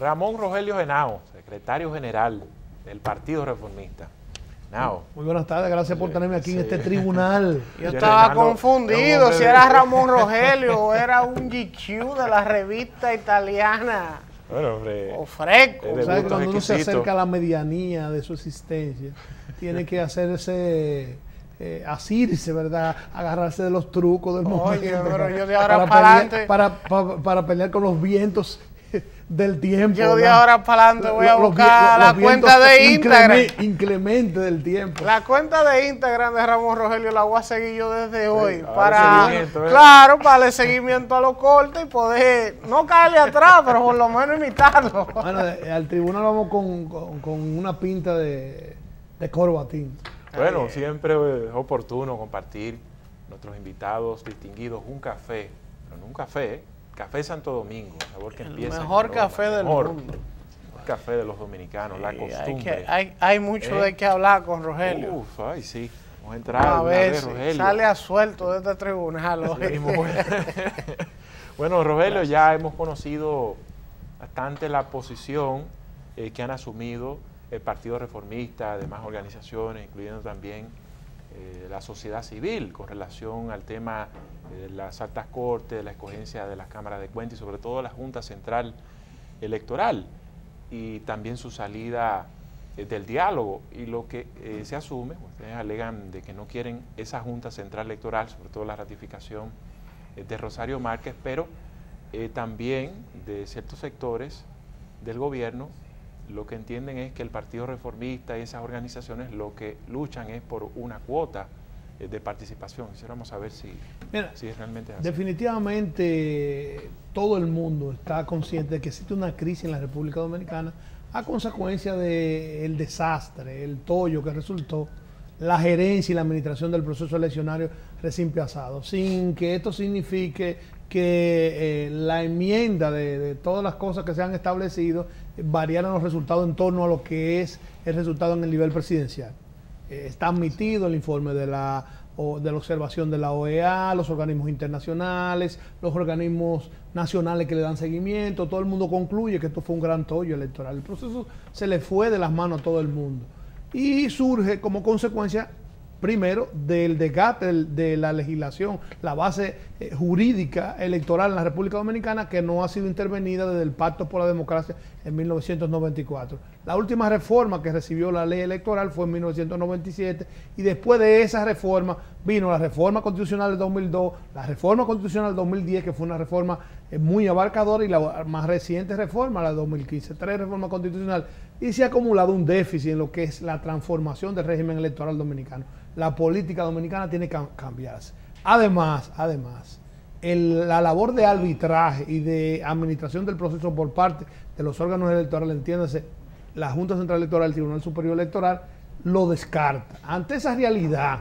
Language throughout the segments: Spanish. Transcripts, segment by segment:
Ramón Rogelio Henao, secretario general del Partido Reformista. Henao. Muy buenas tardes, gracias por tenerme aquí en este tribunal. Yo estaba confundido si era Ramón Rogelio o era un GQ de la revista italiana. Bueno, hombre. O Fresco. ¿Sabes? Cuando uno se acerca a la medianía de su existencia, tiene que hacerse, asirse, ¿verdad? Agarrarse de los trucos del momento. Oye, pero yo de ahora para adelante. Para pelear con los vientos del tiempo. Yo de ahora para adelante voy a buscar la cuenta de Instagram. Inclemente del tiempo. La cuenta de Instagram de Ramón Rogelio la voy a seguir yo desde hoy. Claro, para darle seguimiento a los cortes y poder no caerle atrás, pero por lo menos imitarlo. Bueno, al tribunal vamos con una pinta de corbatín. Bueno, siempre es oportuno compartir nuestros invitados distinguidos un café, pero no un café, Café Santo Domingo, sabor que empieza. El mejor café del mundo. El café de los dominicanos, la costumbre. Hay mucho de qué hablar con Rogelio. Uf, ay, sí. Vamos a entrar a ver si Rogelio. sale a suelto de este tribunal. Bueno, Rogelio, ya hemos conocido bastante la posición que han asumido el Partido Reformista, demás organizaciones, incluyendo también la sociedad civil con relación al tema de las altas cortes, de la escogencia de las cámaras de cuentas y sobre todo la Junta Central Electoral y también su salida del diálogo. Y lo que se asume, ustedes alegan de que no quieren esa Junta Central Electoral, sobre todo la ratificación de Rosario Márquez, pero también de ciertos sectores del gobierno lo que entienden es que el Partido Reformista y esas organizaciones lo que luchan es por una cuota de participación. Quisiéramos saber si es realmente así. Definitivamente todo el mundo está consciente de que existe una crisis en la República Dominicana a consecuencia del desastre, el tollo que resultó la gerencia y la administración del proceso eleccionario recién pasado, sin que esto signifique que la enmienda de todas las cosas que se han establecido variaran los resultados en torno a lo que es el resultado en el nivel presidencial. Está admitido el informe de la observación de la OEA, los organismos internacionales, los organismos nacionales que le dan seguimiento, todo el mundo concluye que esto fue un gran tollo electoral. El proceso se le fue de las manos a todo el mundo y surge como consecuencia, primero, del desgaste de la legislación, la base jurídica electoral en la República Dominicana que no ha sido intervenida desde el Pacto por la Democracia en 1994. La última reforma que recibió la ley electoral fue en 1997 y después de esa reforma vino la reforma constitucional del 2002, la reforma constitucional del 2010, que fue una reforma muy abarcadora, y la más reciente reforma, la de 2015, 3 reformas constitucionales, y se ha acumulado un déficit en lo que es la transformación del régimen electoral dominicano. La política dominicana tiene que cambiarse. Además, la labor de arbitraje y de administración del proceso por parte de los órganos electorales, entiéndase, la Junta Central Electoral, el Tribunal Superior Electoral, lo descarta. Ante esa realidad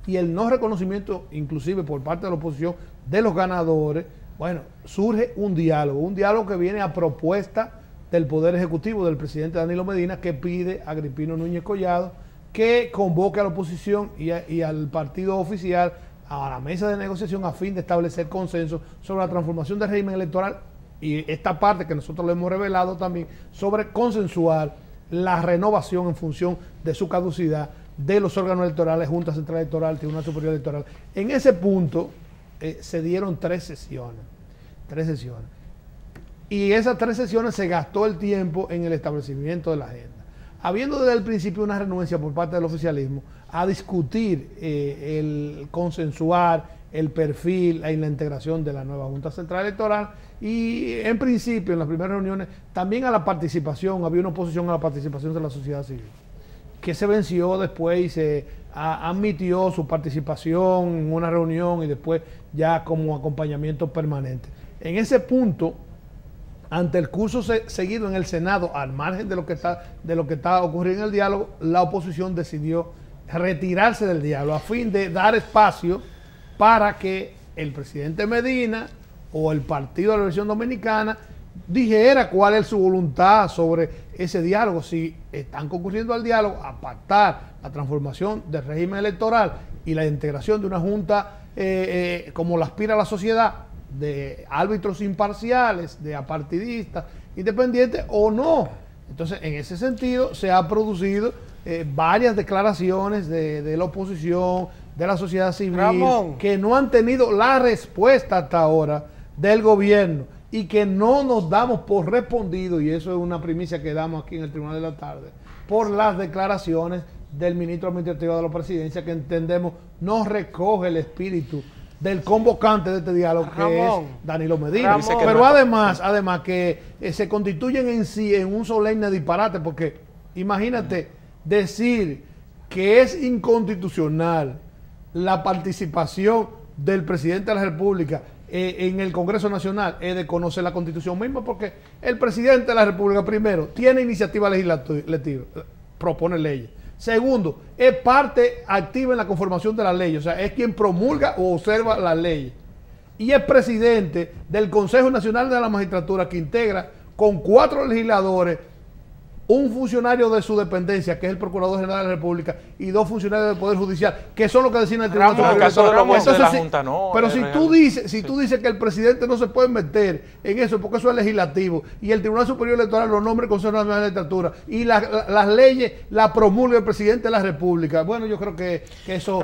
y el no reconocimiento, inclusive por parte de la oposición, de los ganadores, bueno, surge un diálogo que viene a propuesta del Poder Ejecutivo, del presidente Danilo Medina, que pide a Agripino Núñez Collado que convoque a la oposición y al partido oficial a la mesa de negociación a fin de establecer consenso sobre la transformación del régimen electoral y esta parte que nosotros le hemos revelado también sobre consensuar la renovación en función de su caducidad de los órganos electorales, Junta Central Electoral, Tribunal Superior Electoral. En ese punto se dieron 3 sesiones. Y esas 3 sesiones se gastó el tiempo en el establecimiento de la agenda. Habiendo desde el principio una renuencia por parte del oficialismo a discutir el consensuar el perfil y la integración de la nueva Junta Central Electoral y en principio en las primeras reuniones también a la participación, había una oposición a la participación de la sociedad civil, que se venció después y se admitió su participación en una reunión y después ya como acompañamiento permanente. En ese punto, ante el curso seguido en el Senado, al margen de lo que está ocurriendo en el diálogo, la oposición decidió retirarse del diálogo a fin de dar espacio para que el presidente Medina o el Partido de la Liberación Dominicana dijera cuál es su voluntad sobre ese diálogo, si están concurriendo al diálogo a pactar la transformación del régimen electoral y la integración de una junta como la aspira la sociedad, de árbitros imparciales, de apartidistas independiente o no. Entonces, en ese sentido, se ha producido varias declaraciones de la oposición, de la sociedad civil, Ramón, que no han tenido la respuesta hasta ahora del gobierno y que no nos damos por respondido, y eso es una primicia que damos aquí en el Tribunal de la Tarde, por las declaraciones del ministro administrativo de la presidencia, que entendemos no recoge el espíritu del convocante de este diálogo, que es Danilo Medina. Pero además que se constituyen en sí en un solemne disparate, porque imagínate decir que es inconstitucional la participación del presidente de la República en el Congreso Nacional, es de conocer la Constitución misma, porque el presidente de la República, primero, tiene iniciativa legislativa, propone leyes. Segundo, es parte activa en la conformación de la ley, o sea, es quien promulga o observa las leyes. Y es presidente del Consejo Nacional de la Magistratura, que integra con 4 legisladores, un funcionario de su dependencia, que es el Procurador General de la República, y 2 funcionarios del Poder Judicial, que son los que deciden el Tribunal Superior. Pero si tú dices que el presidente no se puede meter en eso, porque eso es legislativo, y el Tribunal Superior Electoral lo nombra el Consejo Nacional de la Legislatura, y las leyes las promulga el presidente de la República, bueno, yo creo que eso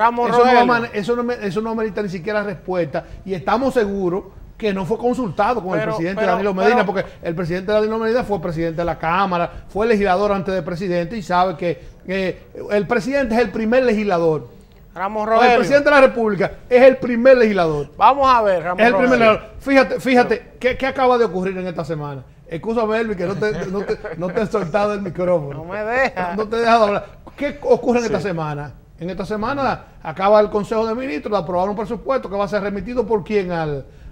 no amerita ni siquiera respuesta, y estamos seguros que no fue consultado con el presidente Danilo Medina, porque el presidente Danilo Medina fue presidente de la Cámara, fue legislador antes de presidente, y sabe que el presidente es el primer legislador. El presidente de la República es el primer legislador. Vamos a ver, Ramón. Es el primer legislador. Fíjate, ¿qué acaba de ocurrir en esta semana? Excúsame, Elvi, que no te he soltado el micrófono. No me deja. No te he dejado hablar. ¿Qué ocurre en esta semana? En esta semana acaba el Consejo de Ministros de aprobar un presupuesto que va a ser remitido ¿por quién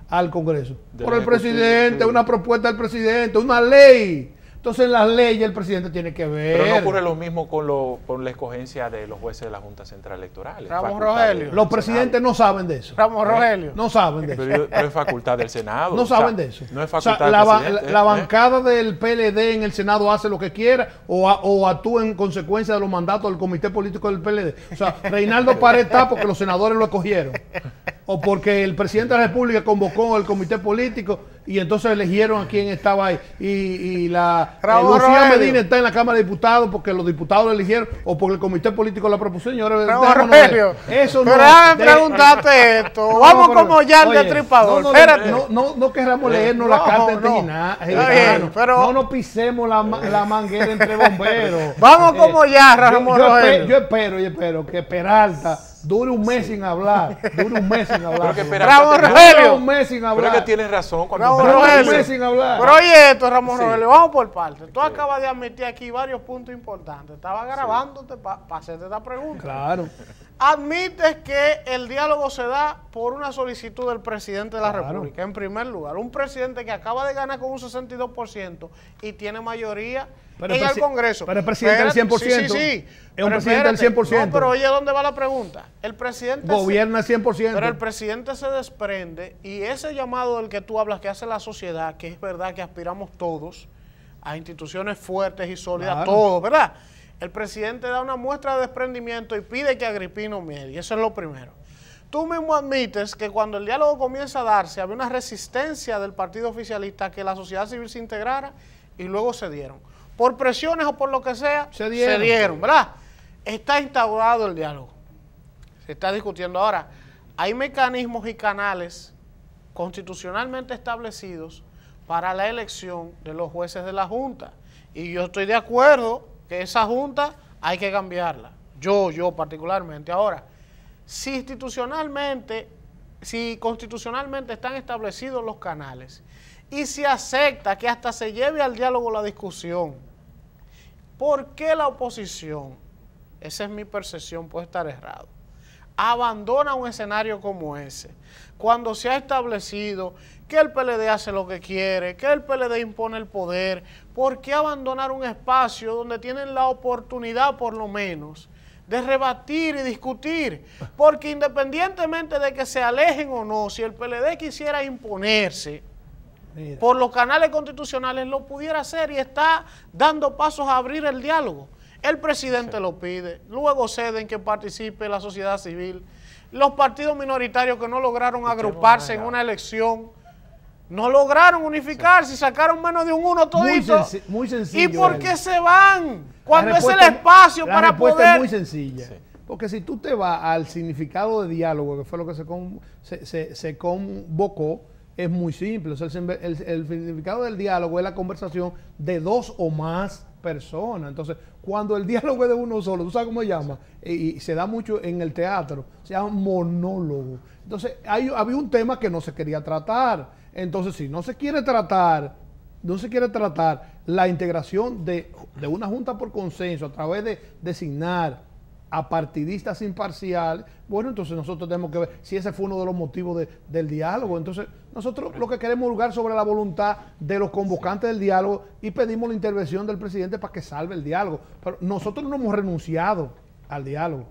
al Congreso? Por el presidente, una propuesta del presidente, una ley. Entonces, en las leyes el presidente tiene que ver. Pero no ocurre lo mismo con la escogencia de los jueces de la Junta Central Electoral. Ramón Rogelio. Los presidentes no saben de eso. Ramón Rogelio. No saben de eso. Pero es facultad del Senado. No saben de eso. No es facultad del presidente. La bancada del PLD en el Senado hace lo que quiera o actúa en consecuencia de los mandatos del comité político del PLD. O sea, Reinaldo Pared está porque los senadores lo escogieron. O porque el presidente de la República convocó al comité político y entonces eligieron a quien estaba ahí. Y Lucía Medina está en la Cámara de Diputados porque los diputados lo eligieron o porque el comité político la propuso. Señores, eso no. Pero déjame preguntarte esto. Vamos como ya el destripador. Espérate. No querramos leernos la carta de no nos pisemos la manguera entre bomberos. Vamos como ya, Ramón Rogelio. Yo espero que Peralta dure un mes sin hablar. Ramón Rogelio. Un mes sin hablar. Pero es que tienes razón. Un mes sin hablar. Pero oye esto, Ramón Rogelio, vamos por partes. Tú acabas de admitir aquí varios puntos importantes. Estaba grabándote para hacerte esta pregunta. Claro. Admites que el diálogo se da por una solicitud del presidente de la República, en primer lugar. Un presidente que acaba de ganar con un 62% y tiene mayoría en el Congreso. Pero el presidente del 100%. Sí. Es un presidente del 100%. No, pero oye, ¿dónde va la pregunta? El presidente gobierna al 100%. Pero el presidente se desprende y ese llamado del que tú hablas que hace la sociedad, que es verdad que aspiramos todos a instituciones fuertes y sólidas, todos, ¿verdad? El presidente da una muestra de desprendimiento y pide que Agripino medie. Eso es lo primero. Tú mismo admites que cuando el diálogo comienza a darse, había una resistencia del partido oficialista a que la sociedad civil se integrara y luego se dieron. Por presiones o por lo que sea, se dieron, ¿verdad? Está instaurado el diálogo. Se está discutiendo. Ahora, hay mecanismos y canales constitucionalmente establecidos para la elección de los jueces de la Junta. Y yo estoy de acuerdo que esa Junta hay que cambiarla. Yo particularmente. Ahora, si constitucionalmente están establecidos los canales y se acepta que hasta se lleve al diálogo la discusión, ¿por qué la oposición, esa es mi percepción, puede estar errado, abandona un escenario como ese? Cuando se ha establecido que el PLD hace lo que quiere, que el PLD impone el poder, ¿por qué abandonar un espacio donde tienen la oportunidad, por lo menos, de rebatir y discutir? Porque independientemente de que se alejen o no, si el PLD quisiera imponerse por los canales constitucionales, lo pudiera hacer y está dando pasos a abrir el diálogo. El presidente lo pide, luego ceden que participe la sociedad civil, los partidos minoritarios que no lograron agruparse en una elección No lograron unificarse y sacaron menos de un 1 todito. Muy sencillo. ¿Y por qué se van? Cuando es el espacio para poder... La respuesta es muy sencilla. Sí. Porque si tú te vas al significado de diálogo, que fue lo que se convocó, es muy simple. O sea, el significado del diálogo es la conversación de dos o más personas. Entonces, cuando el diálogo es de uno solo, ¿tú sabes cómo se llama? Y se da mucho en el teatro, se llama monólogo. Entonces, había un tema que no se quería tratar. Entonces, si no se quiere tratar la integración de una junta por consenso a través de designar a partidistas imparciales, bueno, entonces nosotros tenemos que ver si ese fue uno de los motivos del diálogo. Entonces, nosotros lo que queremos es jugar sobre la voluntad de los convocantes del diálogo y pedimos la intervención del presidente para que salve el diálogo. Pero nosotros no hemos renunciado al diálogo.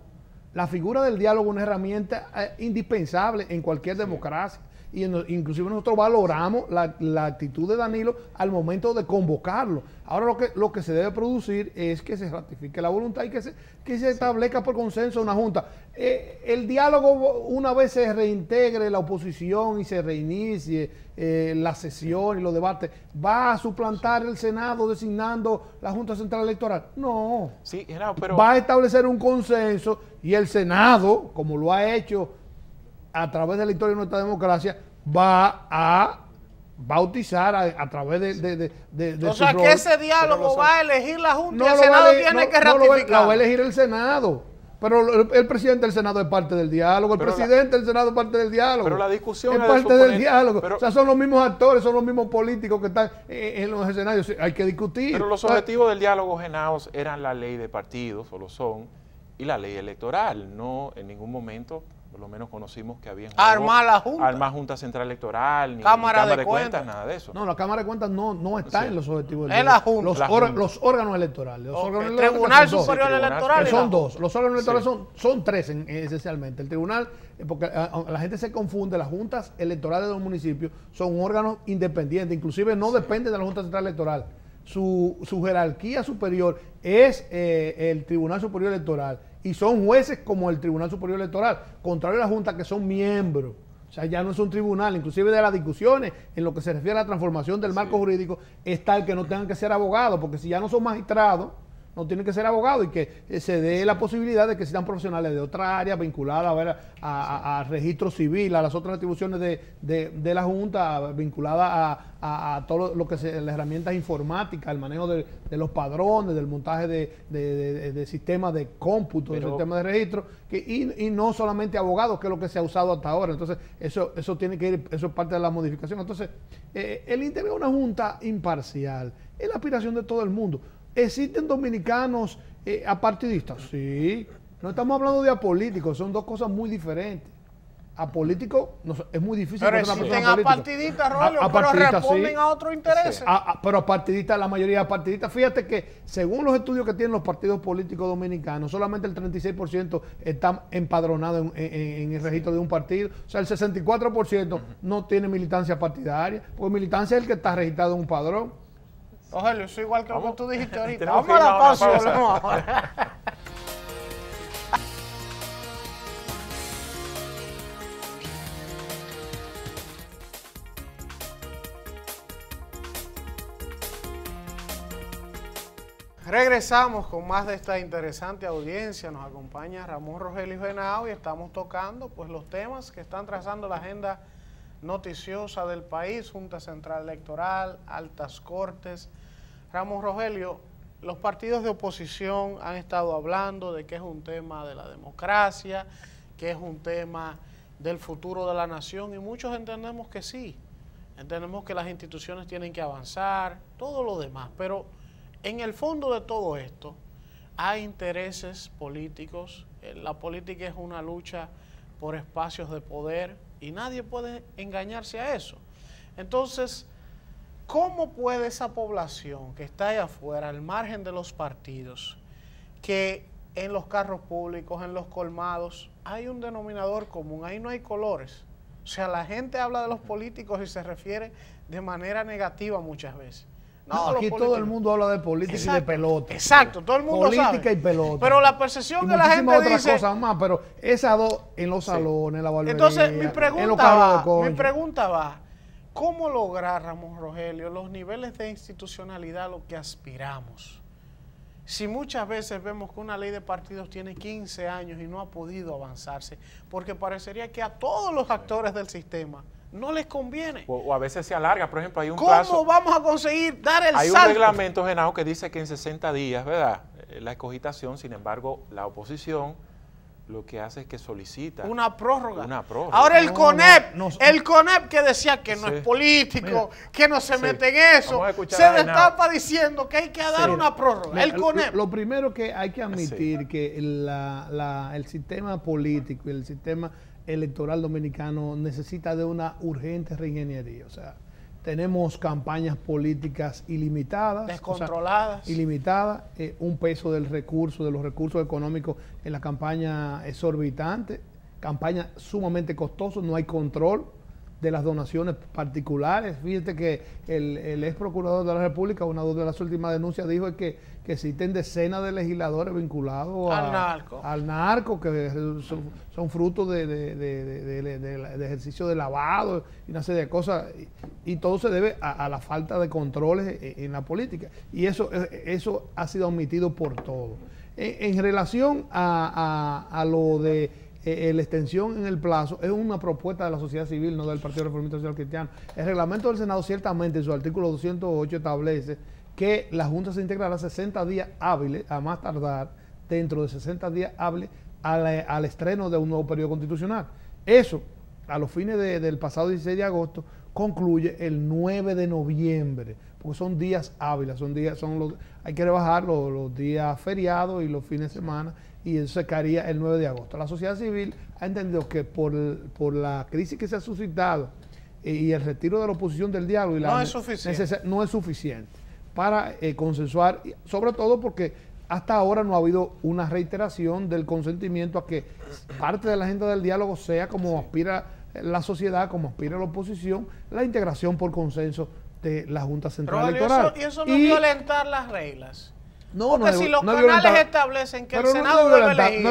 La figura del diálogo es una herramienta indispensable en cualquier democracia. Y inclusive nosotros valoramos la actitud de Danilo al momento de convocarlo. Ahora lo que se debe producir es que se ratifique la voluntad y que se establezca por consenso una junta. El diálogo, una vez se reintegre la oposición y se reinicie la sesión y los debates, ¿va a suplantar el Senado designando la Junta Central Electoral? No. Sí, pero... Va a establecer un consenso y el Senado, como lo ha hecho a través de la historia de nuestra democracia, va a bautizar a través de o sea, que ese diálogo va a elegir la Junta y el Senado tiene que ratificar. Lo va a elegir el Senado. Pero el presidente del Senado es parte del diálogo, el presidente del Senado es parte del diálogo. Pero la discusión es parte del diálogo. O sea, son los mismos actores, son los mismos políticos que están en los escenarios. Hay que discutir. Pero los objetivos del diálogo, Genaos, eran la ley de partidos, o lo son, y la ley electoral. No, en ningún momento... por lo menos conocimos que había armar la Junta. Armar Junta Central Electoral, ni Cámara de Cuentas, nada de eso. No, la Cámara de Cuentas no está en los objetivos del la Junta. Los órganos electorales. El Tribunal Superior Electoral. Son dos. Los órganos electorales son tres esencialmente. El tribunal, porque la gente se confunde, las juntas electorales de los municipios son órganos independientes, inclusive no dependen de la Junta Central Electoral. Su jerarquía superior es el Tribunal Superior Electoral y son jueces como el Tribunal Superior Electoral, contrario a la Junta que son miembros. O sea, ya no es un tribunal, inclusive de las discusiones en lo que se refiere a la transformación del marco jurídico, está el que no tengan que ser abogados, porque si ya no son magistrados, no tienen que ser abogados y que se dé la posibilidad de que sean profesionales de otra área vinculada a registro civil, a las otras atribuciones de la Junta, vinculada a todo lo que las herramientas informáticas, el manejo de los padrones, del montaje de sistemas de cómputo, de sistemas de registro, y no solamente abogados, que es lo que se ha usado hasta ahora. Entonces, eso tiene que ir, eso es parte de la modificación. Entonces, el integrar una Junta imparcial es la aspiración de todo el mundo. ¿Existen dominicanos apartidistas? Sí. No estamos hablando de apolíticos, son dos cosas muy diferentes. Apolítico es muy difícil. Pero existen apartidistas, Rolio, pero responden sí a otros intereses. Sí. Pero apartidistas, la mayoría de apartidistas. Fíjate que según los estudios que tienen los partidos políticos dominicanos, solamente el 36% están empadronados en el registro de un partido. O sea, el 64% no tiene militancia partidaria, porque militancia es el que está registrado en un padrón. Rogelio, soy igual que lo que tú dijiste ahorita. Vamos a la pausa y volvemos ahora. Regresamos con más de esta interesante audiencia. Nos acompaña Ramón Rogelio Henao y estamos tocando pues los temas que están trazando la agenda noticiosa del país, Junta Central Electoral, altas cortes. Ramón Rogelio, los partidos de oposición han estado hablando de que es un tema de la democracia, que es un tema del futuro de la nación, y muchos entendemos que sí, entendemos que las instituciones tienen que avanzar, todo lo demás, pero en el fondo de todo esto hay intereses políticos. La política es una lucha por espacios de poder y nadie puede engañarse a eso. Entonces, ¿cómo puede esa población que está allá afuera, al margen de los partidos, que en los carros públicos, en los colmados, hay un denominador común, ahí no hay colores? O sea, la gente habla de los políticos y se refiere de manera negativa muchas veces. No, aquí todo el mundo habla de política. Exacto, y de pelota. Exacto, todo el mundo política sabe. Y pelota. Pero la percepción que la gente otras dice... cosas más, pero esas dos en los salones, en la barbería, entonces, mi pregunta va, ¿cómo lograr, Ramón Rogelio, los niveles de institucionalidad a los que aspiramos? Si muchas veces vemos que una ley de partidos tiene 15 años y no ha podido avanzarse, porque parecería que a todos los actores del sistema no les conviene. O a veces se alarga, por ejemplo, hay un ¿Cómo plazo. vamos a conseguir dar el Hay salto? un reglamento, Genao, que dice que en 60 días, ¿verdad? La escogitación, sin embargo, la oposición lo que hace es que solicita una prórroga. Una prórroga. Ahora el CONEP, no, el CONEP que decía que no Sí. es político, Mira, que no se sí. mete en eso, Vamos a escuchar se a Henao. destapa diciendo que hay que dar una prórroga. Mira, El CONEP. Lo primero que hay que admitir que el sistema político y el sistema electoral dominicano necesita de una urgente reingeniería. O sea, tenemos campañas políticas ilimitadas. Descontroladas. Ilimitadas, un peso de los recursos económicos en la campaña exorbitante, campaña sumamente costosa, no hay control de las donaciones particulares. Fíjate que el ex procurador de la República, una de las últimas denuncias, dijo que existen decenas de legisladores vinculados al narco, que son frutos de ejercicio de lavado y una serie de cosas, y todo se debe a la falta de controles en la política, y eso ha sido omitido por todo. En relación a lo de la extensión en el plazo, es una propuesta de la sociedad civil, no del Partido Reformista Social Cristiano. El reglamento del Senado ciertamente en su artículo 208 establece que la Junta se integrará 60 días hábiles, a más tardar dentro de 60 días hábiles al estreno de un nuevo periodo constitucional. Eso, a los fines del pasado 16 de agosto, concluye el 9 de noviembre, porque son días hábiles, hay que rebajar los días feriados y los fines de semana, y eso se caería el 9 de agosto. La sociedad civil ha entendido que por la crisis que se ha suscitado y el retiro de la oposición del diálogo No es suficiente para consensuar, sobre todo porque hasta ahora no ha habido una reiteración del consentimiento a que parte de la agenda del diálogo sea, como aspira la sociedad, como aspira la oposición, la integración por consenso de la Junta Central Electoral. Y eso no es violentar las reglas. No, porque si los canales establecen que el Senado debe elegir. No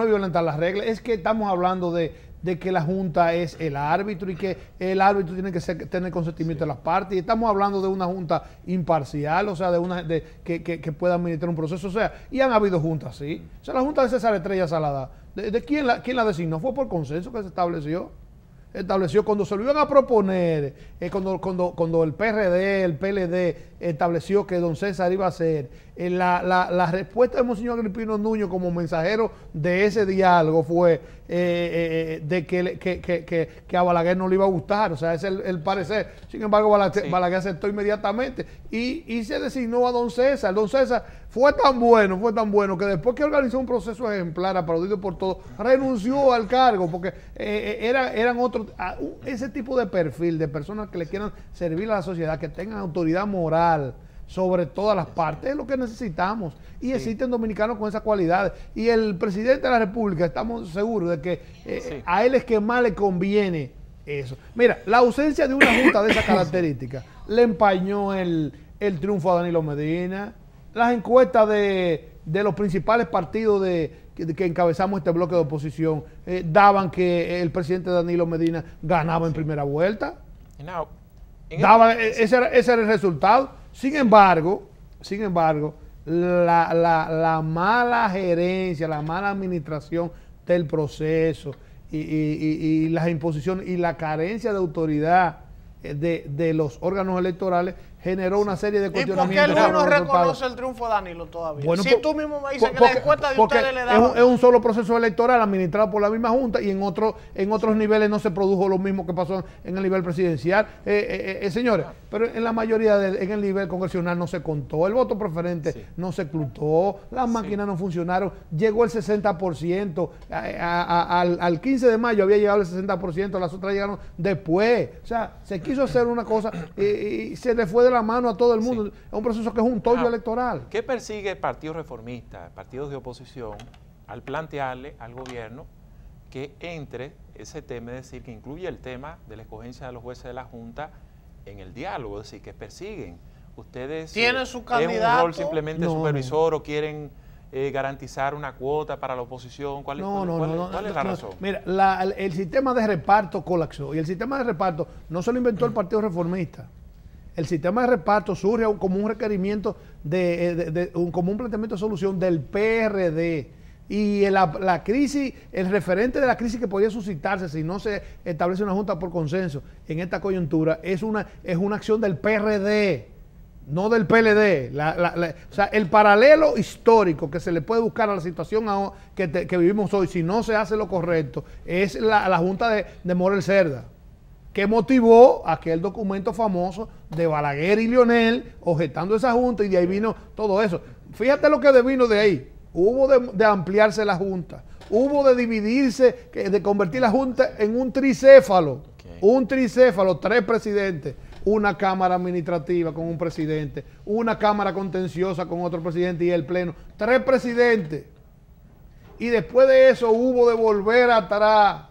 es violentar las reglas, es que estamos hablando de que la Junta es el árbitro y que el árbitro tiene que tener consentimiento de las partes, y estamos hablando de una Junta imparcial, o sea, que pueda administrar un proceso, o sea, y han habido juntas, sí. O sea, la Junta de César Estrella Salada, ¿quién la designó? Fue por consenso que se estableció cuando se lo iban a proponer, cuando el PRD, el PLD estableció que don César iba a ser, la respuesta de Monseñor Agripino Nuño como mensajero de ese diálogo fue de que a Balaguer no le iba a gustar, o sea, ese es el parecer. Sin embargo, Balaguer aceptó inmediatamente y se designó a don César. Don César fue tan bueno que después que organizó un proceso ejemplar aplaudido por todos, renunció al cargo, porque eran otros, ese tipo de perfil de personas que le quieran servir a la sociedad, que tengan autoridad moral sobre todas las partes, es lo que necesitamos, y existen dominicanos con esas cualidades, y el presidente de la República, estamos seguros de que a él es que más le conviene eso. Mira, la ausencia de una junta de esas características le empañó el triunfo a Danilo Medina. Las encuestas de los principales partidos que encabezamos este bloque de oposición daban que el presidente Danilo Medina ganaba en primera vuelta. Ese era el resultado. Sin embargo, la mala gerencia, la mala administración del proceso y las imposiciones y la carencia de autoridad de los órganos electorales generó una serie de cuestionamientos. ¿Y por qué Luis no reconoce el triunfo de Danilo todavía? Bueno, si tú mismo me dices que la encuesta de ustedes le daban. Es un solo proceso electoral administrado por la misma Junta, y en otros niveles no se produjo lo mismo que pasó en el nivel presidencial. Señores, pero en la mayoría, en el nivel congresional no se contó, el voto preferente no se escrutó, las máquinas no funcionaron, llegó el 60%, al 15 de mayo había llegado el 60%, las otras llegaron después. O sea, se quiso hacer una cosa y se le fue de la mano a todo el mundo. Es un proceso que es un tollo electoral. ¿Qué persigue el Partido Reformista, partidos de oposición, al plantearle al gobierno que entre ese tema, es decir, que incluye el tema de la escogencia de los jueces de la Junta en el diálogo? Es decir, que persiguen. ¿Ustedes tienen su candidato? ¿Es un rol simplemente supervisor o quieren garantizar una cuota para la oposición? ¿Cuál es la razón? Mira, el sistema de reparto colapsó y el sistema de reparto no se lo inventó el Partido Reformista. El sistema de reparto surge como un requerimiento como un planteamiento de solución del PRD. Y la crisis, el referente de la crisis que podía suscitarse si no se establece una junta por consenso en esta coyuntura es una acción del PRD, no del PLD. O sea, el paralelo histórico que se le puede buscar a la situación que vivimos hoy, si no se hace lo correcto, es la junta de Morel Cerda, que motivó aquel documento famoso de Balaguer y Lionel objetando esa junta, y de ahí vino todo eso. Fíjate lo que vino de ahí. Hubo de ampliarse la junta, hubo de dividirse, de convertir la junta en un tricéfalo. Un tricéfalo, 3 presidentes, una cámara administrativa con un presidente, una cámara contenciosa con otro presidente y el pleno. 3 presidentes. Y después de eso hubo de volver atrás.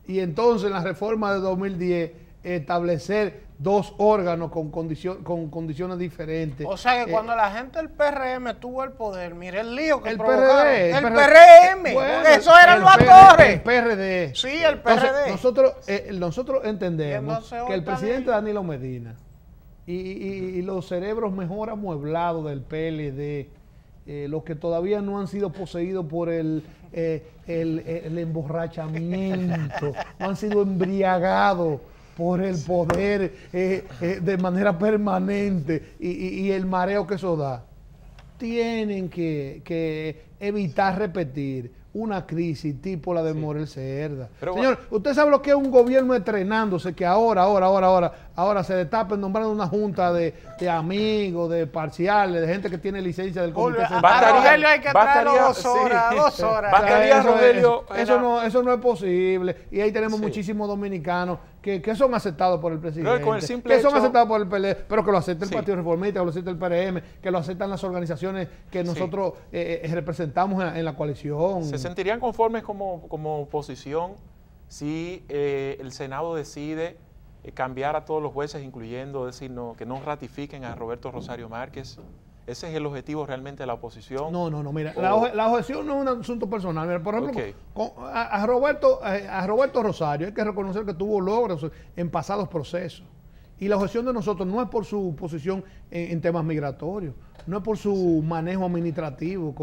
Y entonces en la reforma de 2010 establecer 2 órganos con condiciones diferentes. O sea que cuando la gente del PRM tuvo el poder, mire el lío que el provocaron. PRD, el PRM, bueno, eso eran los actores. El PRD. Sí, el PRD. Entonces, nosotros entendemos que el presidente también. Danilo Medina y los cerebros mejor amueblados del PLD, los que todavía no han sido poseídos por el emborrachamiento, no han sido embriagados por el poder de manera permanente y el mareo que eso da, tienen que evitar repetir una crisis tipo la de Morel Cerda. Señor, usted sabe lo que es un gobierno estrenándose, que ahora se destapen nombrando una junta de amigos, de parciales, de gente que tiene licencia del comité central. A Rogelio hay que traerlo 2 horas, 2 horas. Bastaría, Rogelio. Eso no es posible. Y ahí tenemos muchísimos dominicanos que son aceptados por el presidente, con el simple son hecho, aceptados por el PLD, pero que lo acepte el Partido Reformista, que lo acepte el PRM, que lo aceptan las organizaciones que nosotros representamos en la coalición. ¿Se sentirían conformes como oposición si el Senado decide cambiar a todos los jueces, incluyendo decir que no ratifiquen a Roberto Rosario Márquez? ¿Ese es el objetivo realmente de la oposición? No, mira, la objeción no es un asunto personal. Mira, por ejemplo, a Roberto Rosario hay que reconocer que tuvo logros en pasados procesos. Y la objeción de nosotros no es por su posición en temas migratorios, no es por su manejo administrativo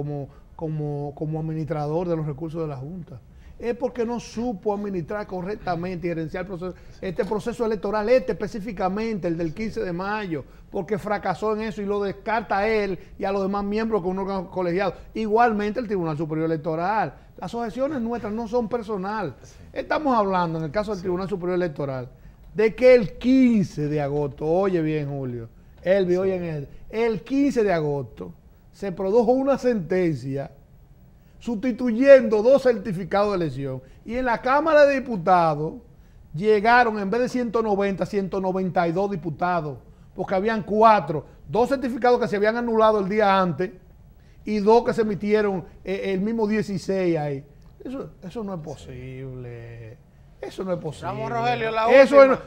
como administrador de los recursos de la Junta. Es porque no supo administrar correctamente y gerenciar este proceso electoral, específicamente, el del 15 de mayo, porque fracasó en eso y lo descarta a él y a los demás miembros con un órgano colegiado. Igualmente el Tribunal Superior Electoral. Las objeciones nuestras no son personal. Estamos hablando, en el caso del Tribunal Superior Electoral, de que el 15 de agosto, oye bien Julio, el 15 de agosto se produjo una sentencia sustituyendo 2 certificados de elección. Y en la Cámara de Diputados llegaron, en vez de 190, 192 diputados, porque habían 4, 2 certificados que se habían anulado el día antes y 2 que se emitieron el mismo 16 ahí. Eso no es posible. Eso no es posible. Vamos, Rogelio, eso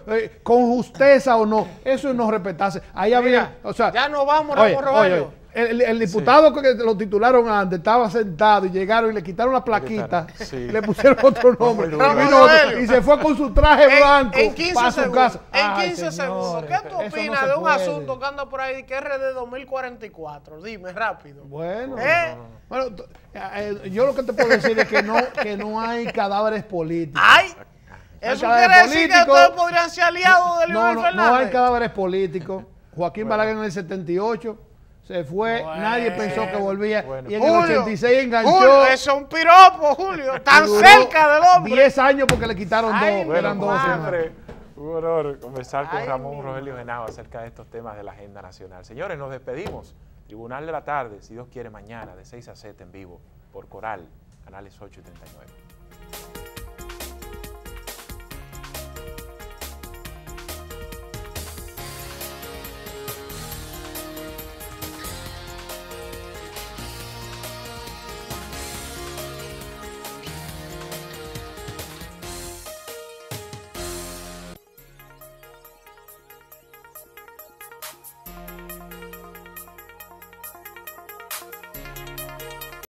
con justeza o no, eso es no respetarse. Ahí había, o sea, ya no vamos, Rogelio. El diputado que lo titularon antes estaba sentado y llegaron y le quitaron la plaquita, le pusieron otro nombre y se fue con su traje blanco para su casa. En 15 segundos, ¿qué tú opinas de un asunto que anda por ahí que es RD 2044? Dime rápido. Bueno, yo lo que te puedo decir es que no hay cadáveres políticos. ¡Ay! Eso quiere decir que ustedes podrían ser aliados de Leonel Fernández. No hay cadáveres políticos. Joaquín Balaguer en el 78 se fue, nadie pensó que volvía. Y en el 86 enganchó. Julio, eso es un piropo, Julio. Tan cerca del hombre. 10 años porque le quitaron 2. Eran 12. Un honor conversar con Ramón Rogelio Henao acerca de estos temas de la agenda nacional. Señores, nos despedimos. Tribunal de la Tarde, si Dios quiere, mañana de 6 a 7 en vivo por Coral, canales 8 y 39.